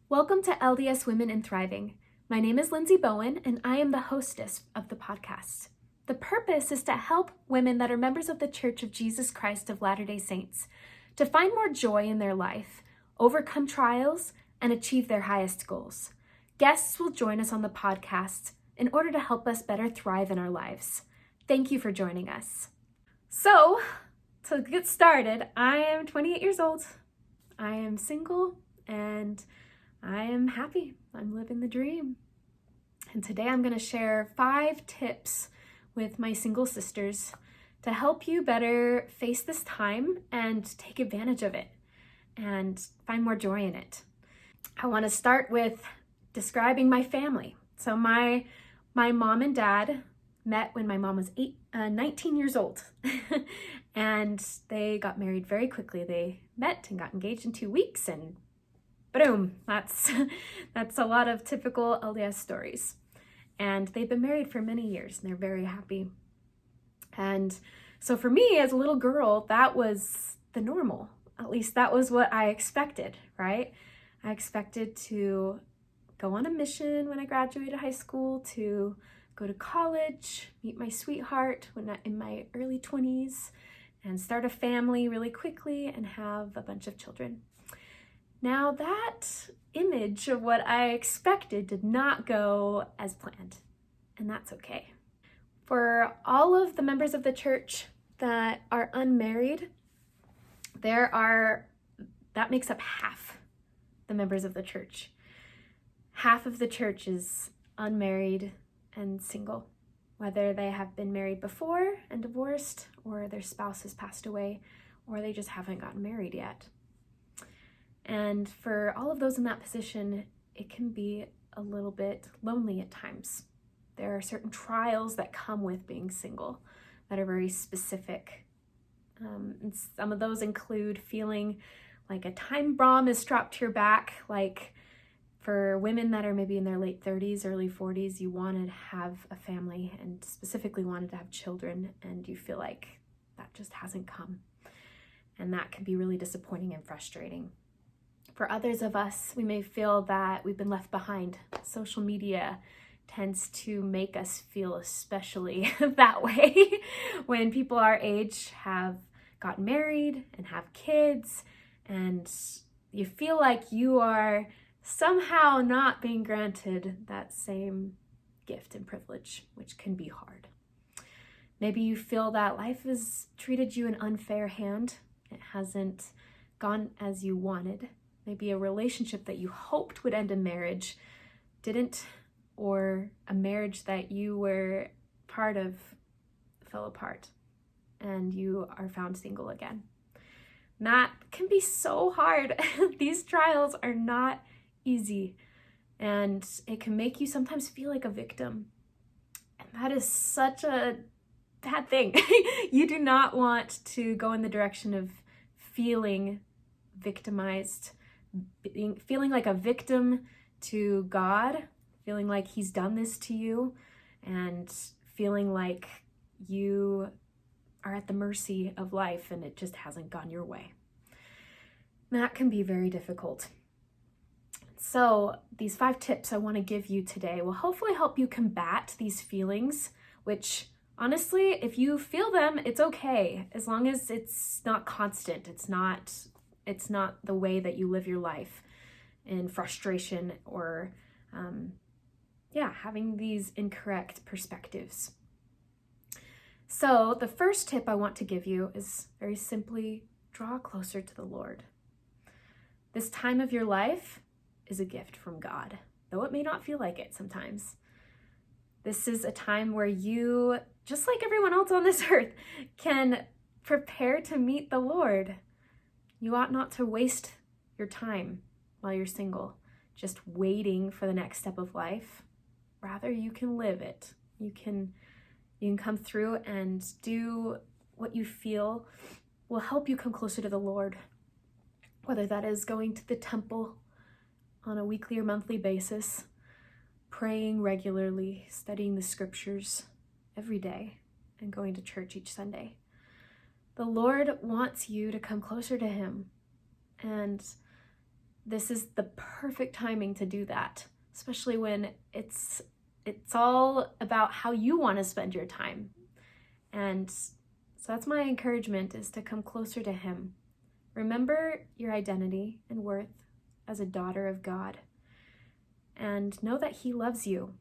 Welcome to LDS Women Thriving. My name is Lindsey Bohn, and I am the hostess of the podcast. The purpose is to help women that are members of the Church of Jesus Christ of Latter-day Saints to find more joy in their life, overcome trials, and achieve their highest goals. Guests will join us on the podcast in order to help us better thrive in our lives. Thank you for joining us. So, to get started, I am 28 years old. I am single and I am happy. I'm living the dream. And today I'm going to share 5 tips with my single sisters to help you better face this time and take advantage of it and find more joy in it. I want to start with describing my family. So my mom and dad met when my mom was 19 years old and they got married very quickly. They met and got engaged in 2 weeks and boom, that's a lot of typical LDS stories. And they've been married for many years and they're very happy. And so for me as a little girl, that was the normal. At least that was what I expected, right? I expected to go on a mission when I graduated high school, to go to college, meet my sweetheart in my early 20s, and start a family really quickly and have a bunch of children. Now that image of what I expected did not go as planned, and that's okay. For all of the members of the church that are unmarried, that makes up half the members of the church. Half of the church is unmarried and single, whether they have been married before and divorced, or their spouse has passed away, or they just haven't gotten married yet. And for all of those in that position, it can be a little bit lonely at times. There are certain trials that come with being single that are very specific. And some of those include feeling like a time bomb is strapped to your back. Like for women that are maybe in their late 30s, early 40s, you want to have a family and specifically wanted to have children, and you feel like that just hasn't come. And that can be really disappointing and frustrating. For others of us, we may feel that we've been left behind. Social media tends to make us feel especially that way when people our age have gotten married and have kids, and you feel like you are somehow not being granted that same gift and privilege, which can be hard. Maybe you feel that life has treated you an unfair hand. It hasn't gone as you wanted. Maybe a relationship that you hoped would end in marriage didn't, or a marriage that you were part of fell apart and you are found single again. And that can be so hard. These trials are not easy, and it can make you sometimes feel like a victim. And that is such a bad thing. You do not want to go in the direction of feeling victimized, feeling like a victim to God, feeling like he's done this to you, and feeling like you are at the mercy of life and it just hasn't gone your way. That can be very difficult. So these 5 tips I want to give you today will hopefully help you combat these feelings, which honestly, if you feel them, it's okay, as long as it's not constant. It's not the way that you live your life in frustration or having these incorrect perspectives. So the first tip I want to give you is very simply draw closer to the Lord. This time of your life is a gift from God, though it may not feel like it sometimes. This is a time where you, just like everyone else on this earth, can prepare to meet the Lord. You ought not to waste your time while you're single, just waiting for the next step of life. Rather, you can live it. You can come through and do what you feel will help you come closer to the Lord, whether that is going to the temple on a weekly or monthly basis, praying regularly, studying the scriptures every day, and going to church each Sunday. The Lord wants you to come closer to him, and this is the perfect timing to do that, especially when it's all about how you want to spend your time. And so that's my encouragement, is to come closer to him. Remember your identity and worth as a daughter of God, and know that he loves you.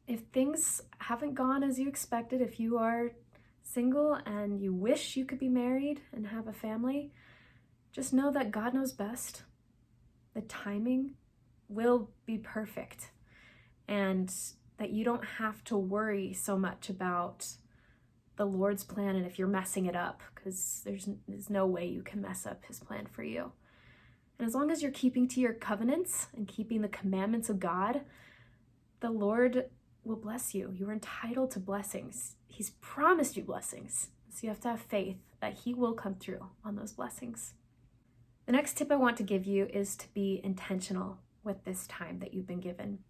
If things haven't gone as you expected, if you are single and you wish you could be married and have a family, just know that God knows best. The timing will be perfect, and that you don't have to worry so much about the Lord's plan and if you're messing it up, because there's no way you can mess up his plan for you. And as long as you're keeping to your covenants and keeping the commandments of God, the Lord will bless you. You're entitled to blessings. He's promised you blessings. So you have to have faith that he will come through on those blessings. The next tip I want to give you is to be intentional with this time that you've been given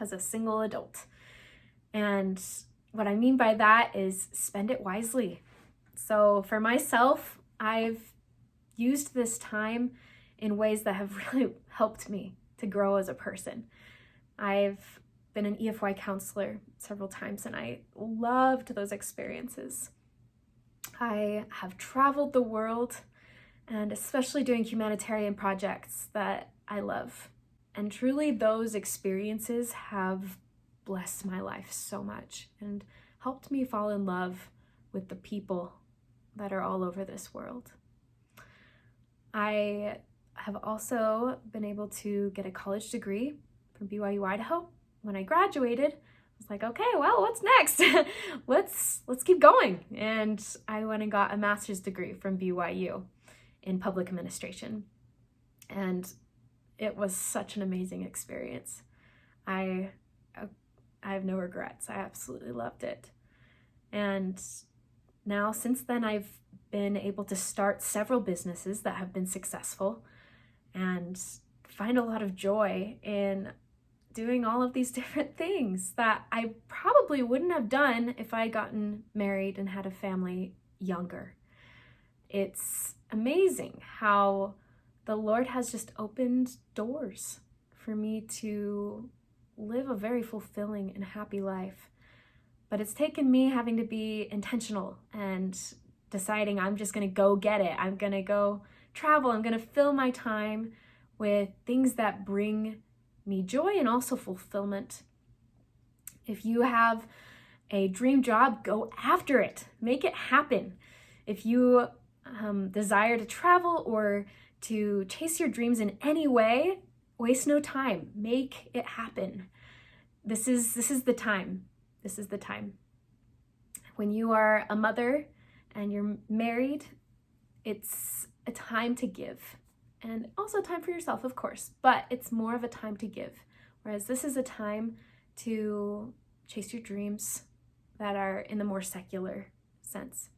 as a single adult. And what I mean by that is spend it wisely. So for myself, I've used this time in ways that have really helped me to grow as a person. I've been an EFY counselor several times, and I loved those experiences. I have traveled the world, and especially doing humanitarian projects that I love. And truly those experiences have blessed my life so much and helped me fall in love with the people that are all over this world. I have also been able to get a college degree from BYU, Idaho. When I graduated, I was like, okay, well, what's next? Let's keep going. And I went and got a master's degree from BYU in public administration. And it was such an amazing experience. I have no regrets. I absolutely loved it. And now, since then, I've been able to start several businesses that have been successful and find a lot of joy in doing all of these different things that I probably wouldn't have done if I had gotten married and had a family younger. It's amazing how the Lord has just opened doors for me to live a very fulfilling and happy life. But it's taken me having to be intentional and deciding I'm just going to go get it. I'm going to go travel. I'm going to fill my time with things that bring me joy and also fulfillment. If you have a dream job, go after it. Make it happen. If you desire to travel or to chase your dreams in any way, waste no time. Make it happen. This is the time. This is the time. When you are a mother and you're married, it's a time to give. And also a time for yourself, of course, but it's more of a time to give. Whereas this is a time to chase your dreams that are in the more secular sense.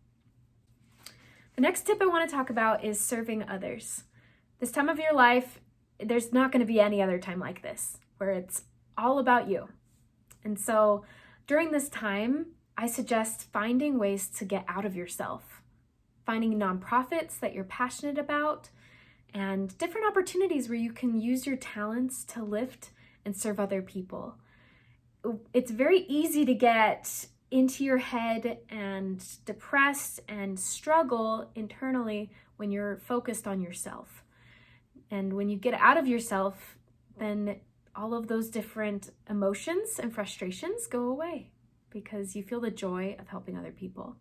The next tip I want to talk about is serving others. This time of your life, there's not going to be any other time like this, where it's all about you. And so during this time, I suggest finding ways to get out of yourself, finding nonprofits that you're passionate about, and different opportunities where you can use your talents to lift and serve other people. It's very easy to get into your head and depressed and struggle internally when you're focused on yourself. And when you get out of yourself, then all of those different emotions and frustrations go away because you feel the joy of helping other people.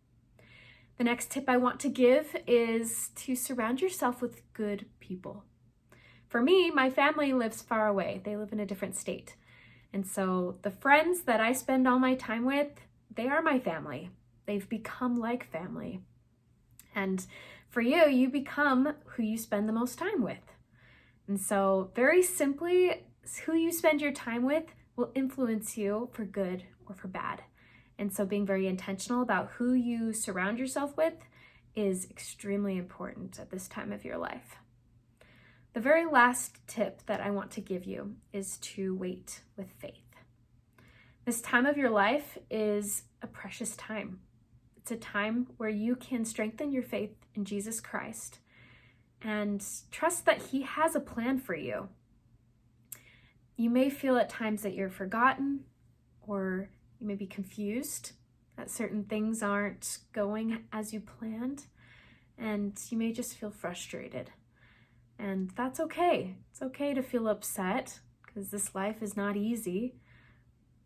The next tip I want to give is to surround yourself with good people. For me, my family lives far away. They live in a different state. And so the friends that I spend all my time with, they are my family. They've become like family. And for you, you become who you spend the most time with. And so very simply, who you spend your time with will influence you for good or for bad. And so being very intentional about who you surround yourself with is extremely important at this time of your life. The very last tip that I want to give you is to wait with faith. This time of your life is a precious time. It's a time where you can strengthen your faith in Jesus Christ and trust that He has a plan for you. You may feel at times that you're forgotten, or you may be confused, that certain things aren't going as you planned, and you may just feel frustrated. And that's okay. It's okay to feel upset, because this life is not easy,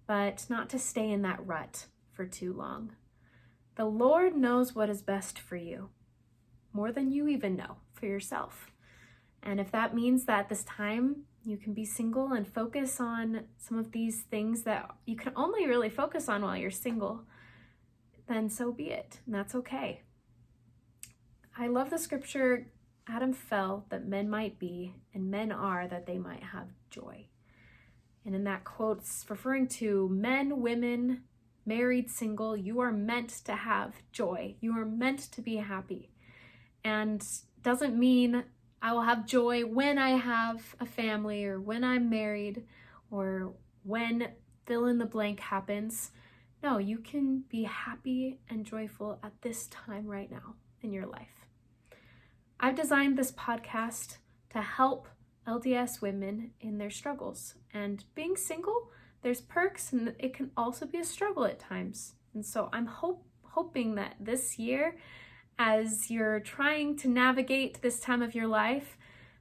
but not to stay in that rut for too long. The Lord knows what is best for you, more than you even know for yourself. And if that means that this time you can be single and focus on some of these things that you can only really focus on while you're single, then so be it, and that's okay. I love the scripture, Adam fell that men might be, and men are that they might have joy. And in that quote, it's referring to men, women, married, single, you are meant to have joy. You are meant to be happy. And doesn't mean I will have joy when I have a family, or when I'm married, or when fill in the blank happens. No, you can be happy and joyful at this time right now in your life. I've designed this podcast to help LDS women in their struggles. And being single, there's perks, and it can also be a struggle at times. And so I'm hoping that this year, as you're trying to navigate this time of your life,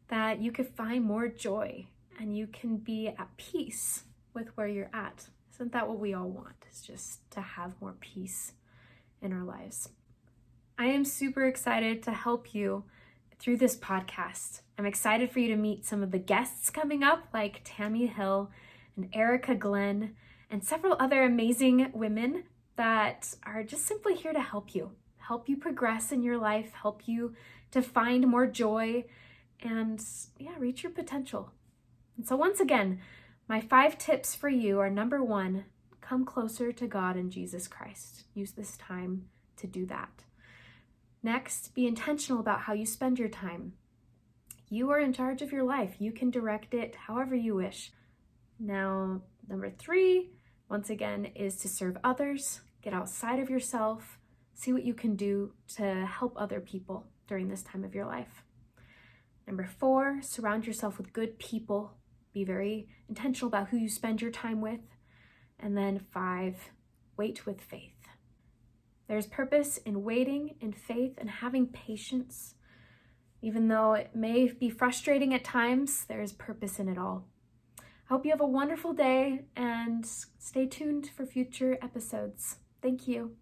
that you could find more joy and you can be at peace with where you're at. Isn't that what we all want? Is just to have more peace in our lives. I am super excited to help you through this podcast. I'm excited for you to meet some of the guests coming up, like Tammy Hill and Erica Glenn, and several other amazing women that are just simply here to help you progress in your life, help you to find more joy, and reach your potential. And so once again, my 5 tips for you are: number 1, come closer to God and Jesus Christ. Use this time to do that. Next, be intentional about how you spend your time. You are in charge of your life. You can direct it however you wish. Now, number 3, once again, is to serve others. Get outside of yourself. See what you can do to help other people during this time of your life. Number 4, surround yourself with good people. Be very intentional about who you spend your time with. And then 5, wait with faith. There's purpose in waiting in faith and having patience. Even though it may be frustrating at times, there is purpose in it all. I hope you have a wonderful day, and stay tuned for future episodes. Thank you.